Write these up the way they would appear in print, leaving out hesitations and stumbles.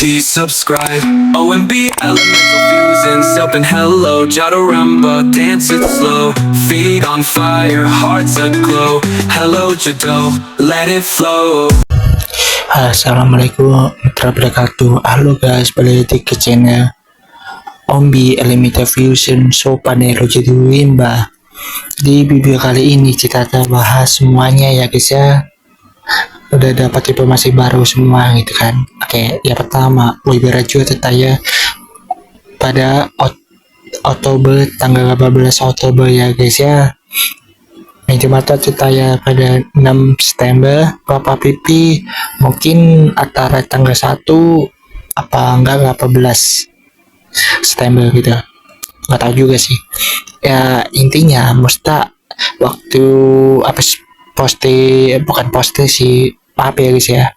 Please subscribe. OMB Elemental Fusion, Selp and Hello, Jadoramba, dance it slow. Feet on fire, hearts aglow. Hello Jado, let it flow. Assalamualaikum warahmatullahi wabarakatuh. Halo guys, balik lagi ke channel OMB Elemental Fusion Sopanero jadi Wimba. Di video kali ini kita akan bahas semuanya ya guys ya. Udah dapat informasi baru semua gitu kan. Oke, yang pertama Boy Barajo tertaya pada Oktober, tanggal 18 Oktober ya guys ya. Mata tertaya pada 6 September. Papa Pipi mungkin antara tanggal 1 apa enggak 18 September gitu, nggak tahu juga sih ya. Intinya Musta waktu apa bukan poste sih, maaf ya guys ya,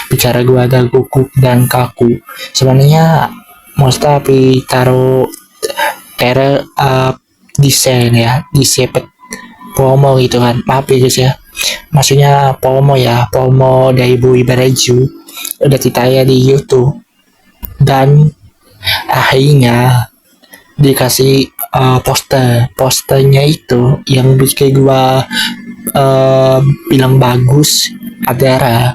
bicara gua agak gugup dan kaku. Sebenarnya Musta taruh desain ya, desain promo gitu kan, maaf ya guys ya, maksudnya promo dari Boy Barajo udah ditayang di YouTube dan akhirnya dikasih posternya itu yang bikin gua bilang bagus adalah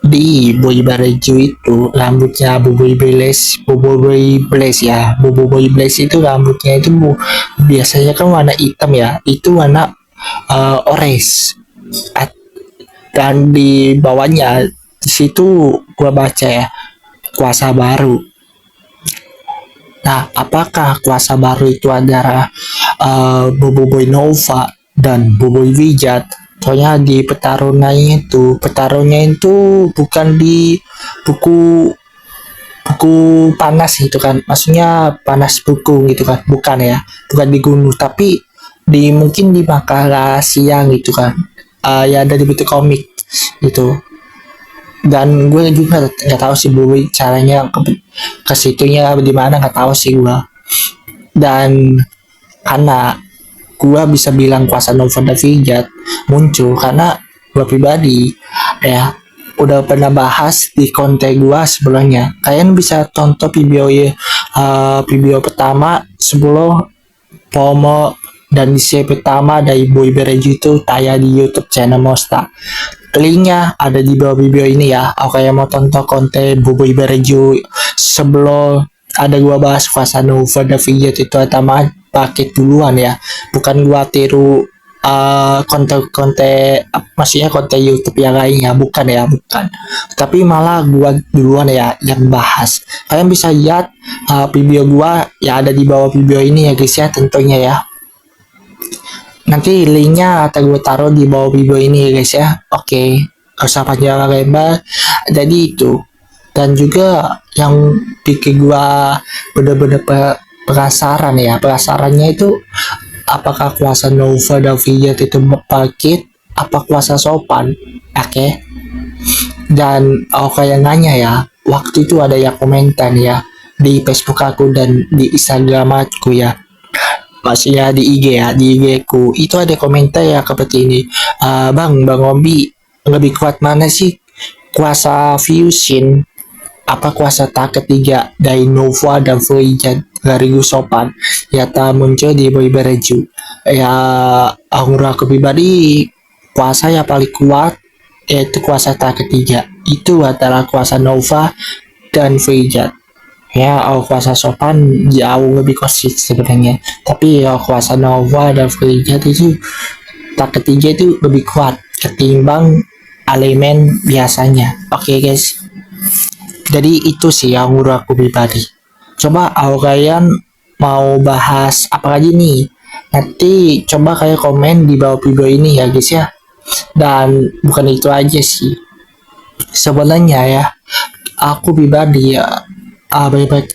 di Boy Barajo itu rambutnya Bobo Boy Blaze itu rambutnya itu biasanya kan warna hitam ya, itu warna orange, dan di bawahnya di situ gua baca ya kuasa baru. Nah, apakah kuasa baru itu adalah Bobo Boy Nova dan Bobo Boy Wizard? Soalnya di pertarungannya itu bukan di buku panas gitu kan, maksudnya panas buku gitu kan, bukan di gunung, tapi mungkin di makalah siang gitu kan, ya dari buku komik gitu. Dan gue juga nggak tahu sih Boy caranya ke situnya di mana, nggak tahu sih gue. Dan karena gue bisa bilang kuasa Nova dan Wizard muncul karena gue pribadi ya udah pernah bahas di konten gue sebelumnya. Kalian bisa tonton video pertama sebelum promo dan isi pertama dari Boy Barajo itu tayang di YouTube channel Mosta. Linknya ada di bawah video ini ya. Oke, yang mau tonton konten Boy Barajo sebelum ada gua bahas kuasa Nova dan Wizard itu atama paket duluan ya, bukan gua tiru konten maksudnya konten YouTube yang lainnya, bukan, tapi malah gua duluan ya yang bahas. Kalian bisa lihat video gua ya ada di bawah video ini ya guys ya, tentunya ya. Nanti linknya atau gue taruh di bawah video ini ya guys ya. Oke, gak usah panjang lebar. Jadi itu, dan juga yang bikin gue bener-bener penasaran ya, penasarannya itu apakah kuasa Nova dan Wizard itu paket apa kuasa sopan. Oke. Dan kayak nanya ya, waktu itu ada yang komentar ya di Facebook aku dan di Instagram aku ya, maksudnya di IG ya, di IG ku itu ada komentar ya seperti ini. Bang Ombi, lebih kuat mana sih, kuasa fusion apa kuasa tak ketiga dari Nova dan Wizard dari Sopan ya tak muncul di Boy Barajo ya. Aku pribadi kuasa yang paling kuat yaitu kuasa tak ketiga, itu adalah kuasa Nova dan Wizard ya. Kuasa Sopan jauh lebih kosis sebenarnya, tapi kuasa Nova dan Wizard itu tak ketiga itu lebih kuat ketimbang elemen biasanya. Oke guys, jadi itu sih yang menurut aku pribadi. Coba kalian mau bahas apa lagi nih, nanti coba kalian komen di bawah video ini ya guys ya. Dan bukan itu aja sih sebenarnya ya, aku pribadi ya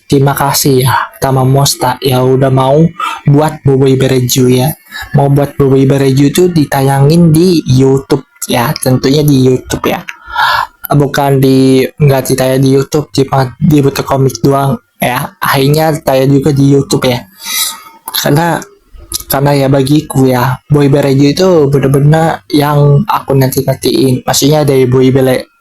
terima kasih ya sama Mosta ya udah mau buat Boy Barajo ya, mau buat Boy Barajo itu ditayangin di YouTube ya, tentunya di YouTube ya, bukan nggak ditayang di YouTube cuma di buku komik doang ya. Akhirnya tayang juga di YouTube ya, karena ya bagiku ya Boy Barajo itu bener-bener yang aku nantiin, maksudnya dari Boy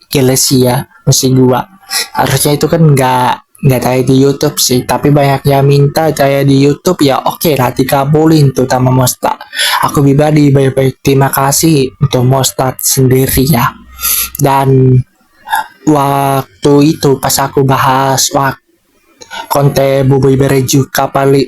Galaxy ya, masih gua Harusnya itu kan nggak tayang di YouTube sih, tapi banyak yang minta tayang di YouTube, ya oke lah dikabulin tuh sama Mostad. Aku pribadi baik-baik terima kasih untuk Mostad sendiri ya. Dan waktu itu pas aku bahas konten Boboiboy Bereju kapan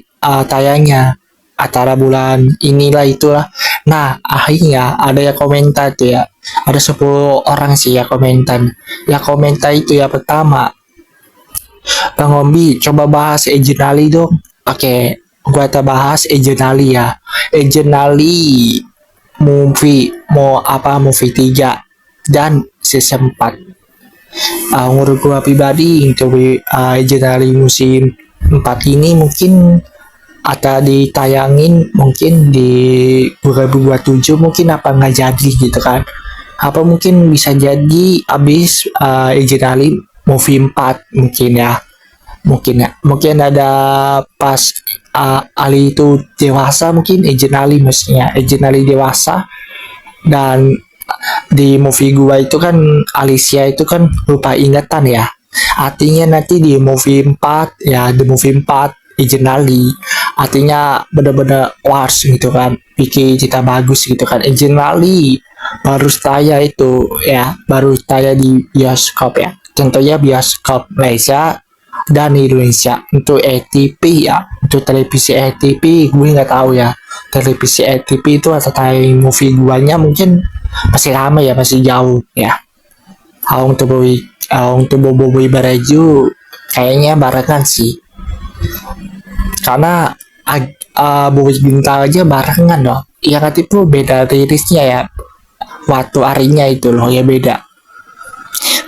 tayangnya antara bulan inilah itulah. Nah, akhirnya ada yang komentar tuh ya. Ada 10 orang sih ya komentar. Ya komentar itu ya pertama, Bang Ombi coba bahas Agent Ali dong. Oke, gua bahas Agent Ali ya. Agent Ali mau apa movie 3 dan season 4. Menurut gua pribadi untuk Agent Ali musim 4 ini mungkin atau ditayangin mungkin di 2027 mungkin apa nggak jadi gitu kan, apa mungkin bisa jadi abis Agent Ali movie 4 mungkin ada pas Ali itu dewasa, mungkin Agent Ali mestinya Agent Ali dewasa. Dan di movie gua itu kan Alicia itu kan lupa ingatan ya, artinya nanti di movie 4 ya, di movie 4 Agent Ali artinya bener-bener wars gitu kan, bikin cerita bagus gitu kan. Agent Ali baru tayang itu ya, baru tayang di bioskop ya, tentunya bioskop Malaysia dan Indonesia. Untuk ATP ya, untuk televisi ATP gue nggak tahu ya, televisi ATP itu atau tayang movie duanya mungkin masih lama ya, masih jauh ya. Untuk Boboiboy Bereju kayaknya barengan sih, karena Boboiboy Bintang aja barengan loh ya, nanti tuh beda rilisnya ya, waktu harinya itu loh ya beda.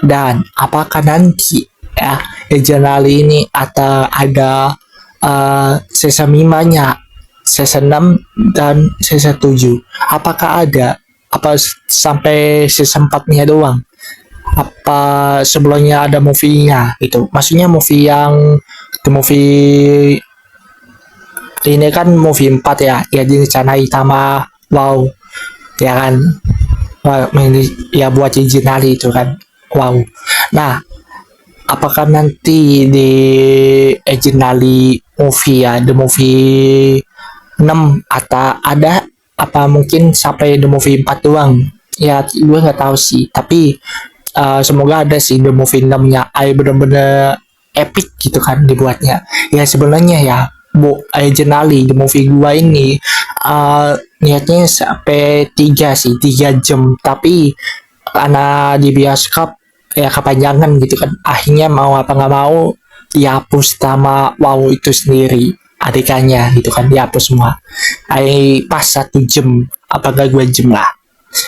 Dan apakah nanti ya Agent Ali ini atau ada season 5-nya, season 6 dan season 7, apakah ada apa sampai season 4-nya doang, apa sebelumnya ada movie-nya itu, maksudnya movie yang movie ini kan movie 4 ya, ya direncanai sama wow ya kan, ya buat Agent Ali itu kan wow. Nah, apakah nanti di Agent Ali movie ya, the movie 6 atau ada apa mungkin sampai the movie 4 doang ya, gue nggak tahu sih, tapi semoga ada sih the movie 6-nya bener-bener epic gitu kan dibuatnya ya. Sebenarnya ya Agent Ali the movie gua ini niatnya sampai 3 jam, tapi karena di bioskop ya kepanjangan gitu kan, akhirnya mau apa nggak mau dihapus sama wow itu sendiri adegannya gitu kan, dihapus semua. Pas 1 jam apa enggak 2 jam lah,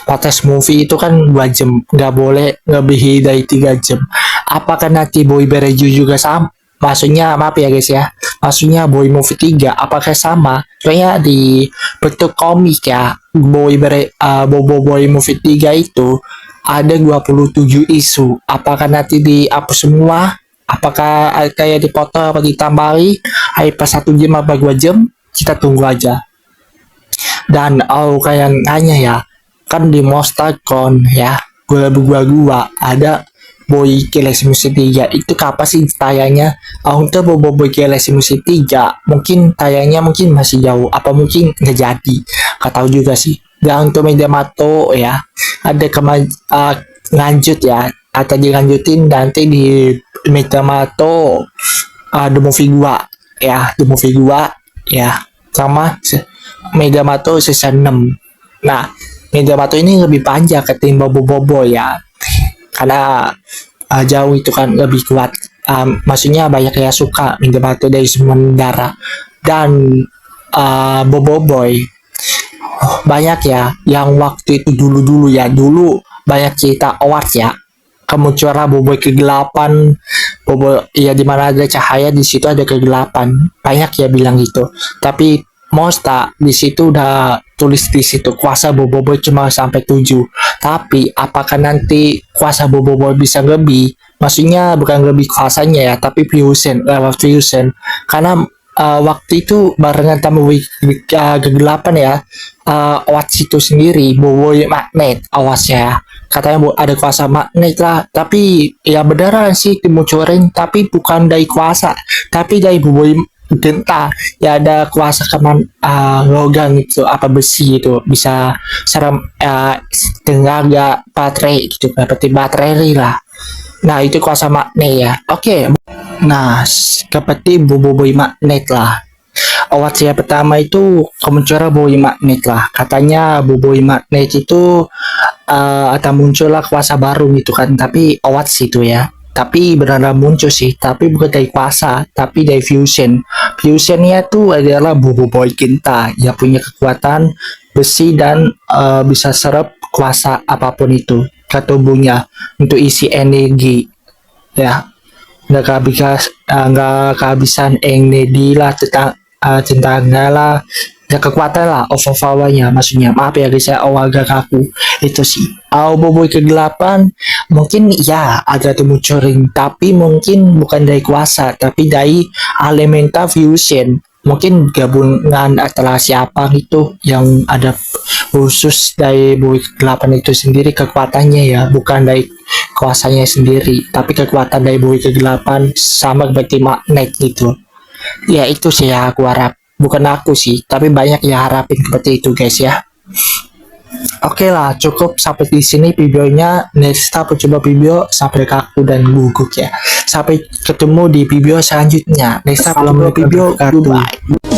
batas movie itu kan 2 jam, nggak boleh lebih dari 3 jam. Apakah nanti Boy Bereju juga sama, maksudnya maaf ya guys ya, maksudnya Boy Movie 3 apakah sama? Soalnya di bentuk komik ya, Boy Movie 3 itu ada 27 isu, apakah nanti dihapus semua, apakah kayak dipotong apa ditambahi pas 1 jam apa 2 jam, kita tunggu aja. Dan kayak nanya ya, kan di Mostacon ya, gua ada Boy Galaxy Musim 3 itu kapan sih tayangnya? Untuk Boy Galaxy Musim 3 mungkin tayangnya mungkin masih jauh, apa mungkin nggak jadi, nggak tahu juga sih. Dan untuk Media Mato ya, ada lanjut ya, atau dilanjutin nanti di Media Mato The Movie 2 ya, The Movie 2 ya, sama Media Mato season 6. Nah, Media Mato ini lebih panjang ketimbang Bobo ya, karena jauh itu kan lebih kuat, maksudnya banyak yang suka Media Mato dari Sementara. Dan Boboiboy banyak ya yang waktu itu dulu banyak cerita awards ya, kemunculan Boboiboy kegelapan, ya di mana ada cahaya di situ ada kegelapan, banyak ya bilang gitu. Tapi Mosta di situ udah tulis di situ kuasa Boboiboy cuma sampai 7. Tapi apakah nanti kuasa Boboiboy bisa lebih? Maksudnya bukan lebih kuasanya ya, tapi fusion. Karena waktu itu barengan sama kegelapan ya, awas itu sendiri Boboiboy magnet awasnya. katanya ada kuasa magnet lah, tapi ya beneran sih dimunculin, tapi bukan dari kuasa, tapi dari bubui genta. Ya ada kuasa logam itu apa besi itu bisa serem tenaga baterai gitu, seperti baterai lah. Nah itu kuasa magnet ya. Oke. Nah seperti bubui magnet lah. Awat saya pertama itu kemunculan bubui magnet lah. Katanya bubui magnet itu ada muncullah kuasa baru gitu kan. Tapi awat sih itu ya. Tapi benar-benar muncul sih. Tapi bukan dari kuasa, tapi dari fusion. Fusionnya tuh adalah bubui genta yang punya kekuatan besi dan bisa serap kuasa apapun itu ke tubuhnya untuk isi energi ya. Nggak kehabisan energi lah tentang lah ya, kekuatan lah overpowernya, maksudnya maaf ya guys ya, agak kaku itu sih. Bubui kegelapan mungkin ya ada munculin, tapi mungkin bukan dari kuasa, tapi dari elemental fusion. Mungkin gabungan antara siapa itu yang ada khusus dari bubui kegelapan itu sendiri kekuatannya ya, bukan dari kuasanya sendiri, tapi kekuatan dari bubui kegelapan sama seperti magnet gitu. Ya itu sih ya aku harap, bukan aku sih, tapi banyak yang harapin seperti itu guys ya. Oke lah, cukup sampai di sini videonya. Next aku coba video sampai kaku dan gugup ya. Sampai ketemu di video selanjutnya. Next aku coba video. Goodbye.